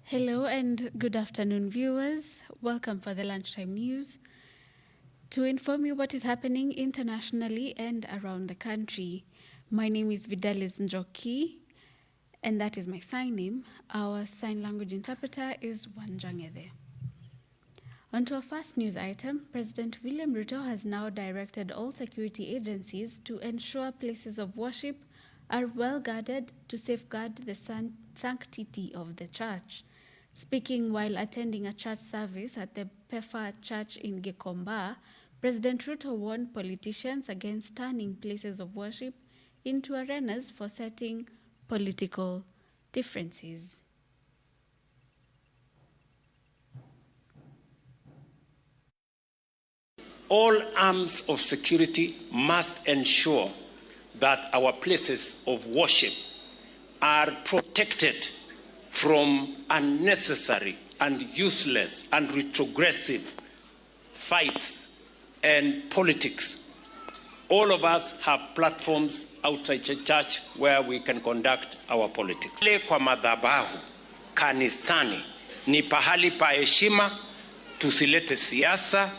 Hello and good afternoon, viewers. Welcome for the lunchtime news. To inform you what is happening internationally and around the country, my name is Vidalis Njoki, and that is my sign name. Our sign language interpreter is Wanjangede. On to our first news item, President William Ruto has now directed all security agencies to ensure places of worship are well guarded to safeguard the sanctity of the church. Speaking while attending a church service at the Pefa Church in Gikomba, President Ruto warned politicians against turning places of worship into arenas for setting political differences. All arms of security must ensure that our places of worship are protected from unnecessary and useless and retrogressive fights and politics. All of us have platforms outside the church where we can conduct our politics. Kwa madhabahu kanisani ni pahali pa heshima, tusilete siasa,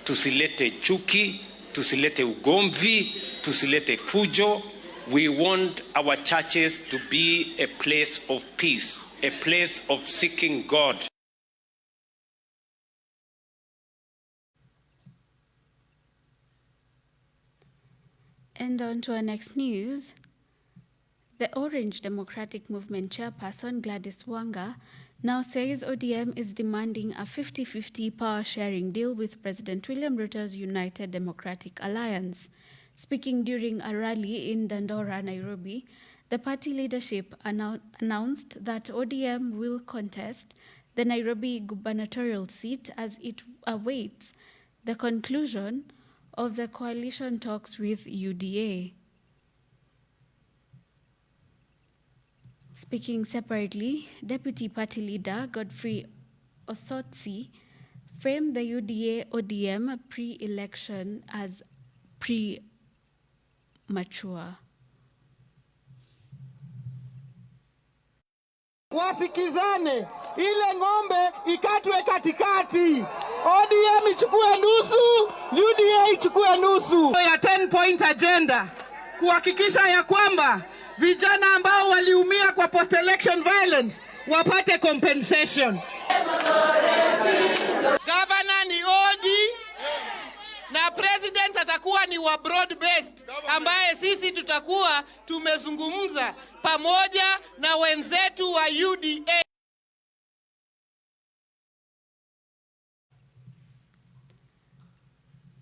tusilete chuki, tusilete ugomvi, tusilete fujo. We want our churches to be a place of peace, a place of seeking God. And on to our next news. The Orange Democratic Movement chairperson Gladys Wanga now says ODM is demanding a 50-50 power-sharing deal with President William Ruto's United Democratic Alliance. Speaking during a rally in Dandora, Nairobi, the party leadership announced that ODM will contest the Nairobi gubernatorial seat as it awaits the conclusion of the coalition talks with UDA. Speaking separately, Deputy Party Leader Godfrey Osotsi framed the UDA-ODM pre-election as premature. Wasikizane, ile ng'ombe ikatwe katikati. ODM ichukue nusu, UDA ichukue nusu. Ya 10-point agenda kuhakikisha ya kwamba vijana ambao waliumia kwa post-election violence wapate compensation. Governor ni Odi na president atakuwa ni wa broad based, ambaye sisi tutakuwa tumezungumza pamoja na wenzetu wa UDA.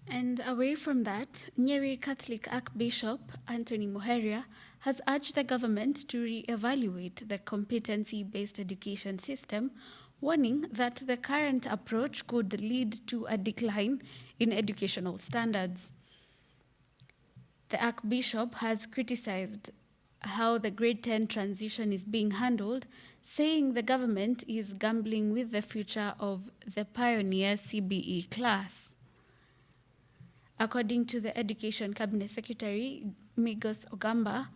And away from that, Nyeri Catholic Archbishop Anthony Muheria has urged the government to re-evaluate the competency-based education system, warning that the current approach could lead to a decline in educational standards. The Archbishop has criticized how the grade 10 transition is being handled, saying the government is gambling with the future of the pioneer CBE class. According to the Education Cabinet Secretary, Migos Ogamba,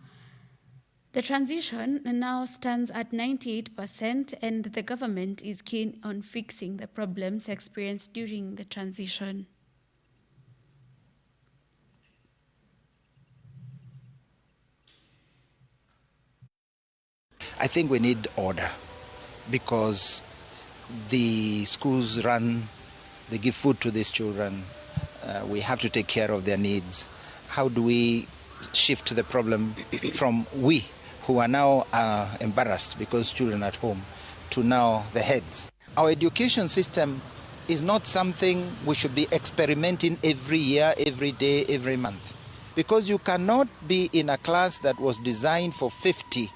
the transition now stands at 98% and the government is keen on fixing the problems experienced during the transition. I think we need order because the schools they give food to these children. We have to take care of their needs. How do we shift the problem from we who are now embarrassed because children at home to now the heads? Our education system is not something we should be experimenting every year, every day, every month. Because you cannot be in a class that was designed for 50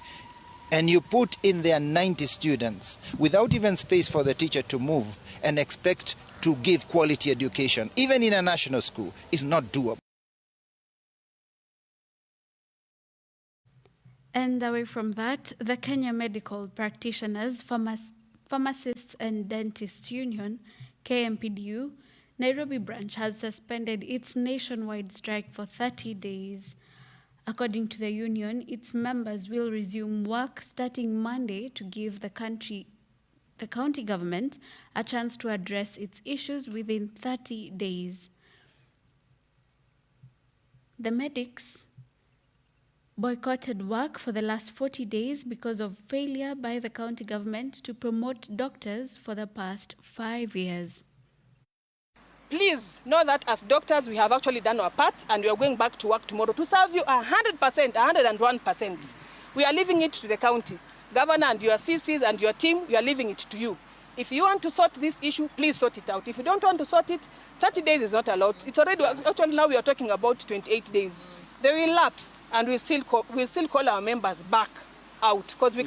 and you put in there 90 students without even space for the teacher to move and expect to give quality education, even in a national school, is not doable. And away from that, the Kenya Medical Practitioners, Pharmacists and Dentists Union, KMPDU, Nairobi branch has suspended its nationwide strike for 30 days. According to the union, its members will resume work starting Monday to give the country the county government a chance to address its issues within 30 days. The medics boycotted work for the last 40 days because of failure by the county government to promote doctors for the past 5 years. Please know that as doctors, we have actually done our part and we are going back to work tomorrow to serve you 100%, 101%. We are leaving it to the county. Governor and your CCs and your team, we are leaving it to you. If you want to sort this issue, please sort it out. If you don't want to sort it, 30 days is not allowed. It's already, actually now we are talking about 28 days. They will lapse and we'll still call our members back out because we'll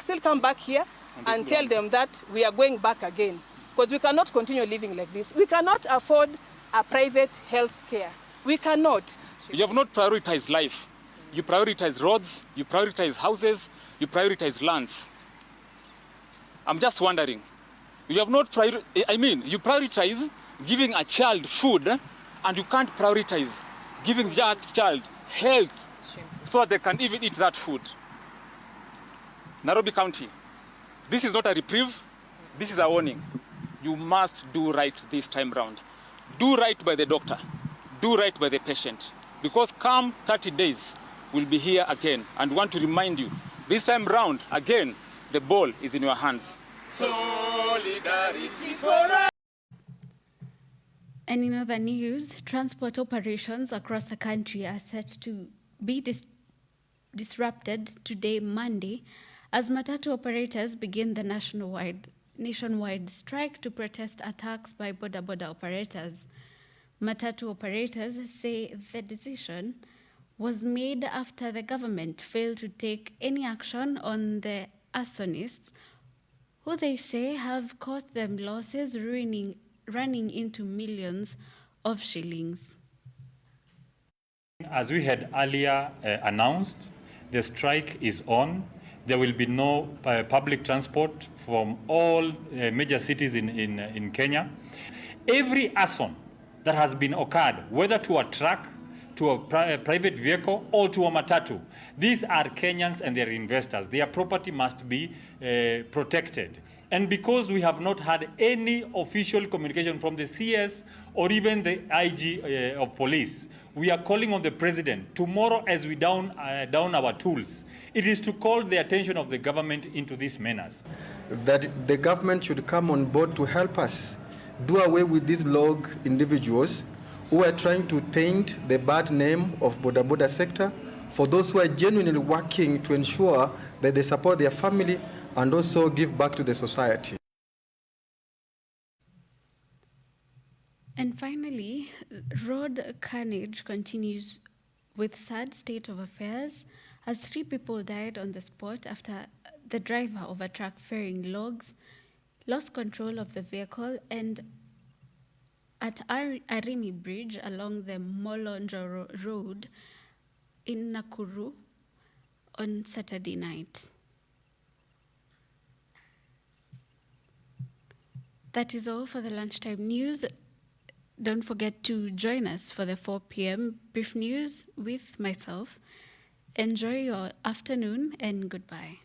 still come back here and tell them that we are going back again. Because we cannot continue living like this. We cannot afford a private health care. We cannot. You have not prioritized life. You prioritize roads, you prioritize houses, you prioritize lands. I'm just wondering, you have not you prioritize giving a child food and you can't prioritize giving that child health so that they can even eat that food. Nairobi County, this is not a reprieve, this is a warning. You must do right this time round. Do right by the doctor. Do right by the patient. Because come 30 days, we'll be here again. And want to remind you, this time round, again, the ball is in your hands. Solidarity for us. And in other news, transport operations across the country are set to be disrupted today, Monday, as matatu operators begin the nationwide strike to protest attacks by boda operators. Matatu operators say the decision was made after the government failed to take any action on the arsonists, who they say have caused them losses running into millions of shillings. As we had earlier announced, the strike is on. There will be no public transport from all major cities in Kenya. Every arson that has been occurred, whether to a truck, to a private vehicle, or to a matatu, these are Kenyans and their investors. Their property must be protected. And because we have not had any official communication from the CS or even the IG of police, we are calling on the president tomorrow as we down our tools. It is to call the attention of the government into these menace. That the government should come on board to help us do away with these log individuals who are trying to taint the bad name of boda sector for those who are genuinely working to ensure that they support their family and also give back to the society. And finally, road carnage continues with sad state of affairs as 3 people died on the spot after the driver of a truck ferrying logs lost control of the vehicle and at Arimi Bridge along the Molonjo Road in Nakuru on Saturday night. That is all for the lunchtime news. Don't forget to join us for the 4 p.m. brief news with myself. Enjoy your afternoon and goodbye.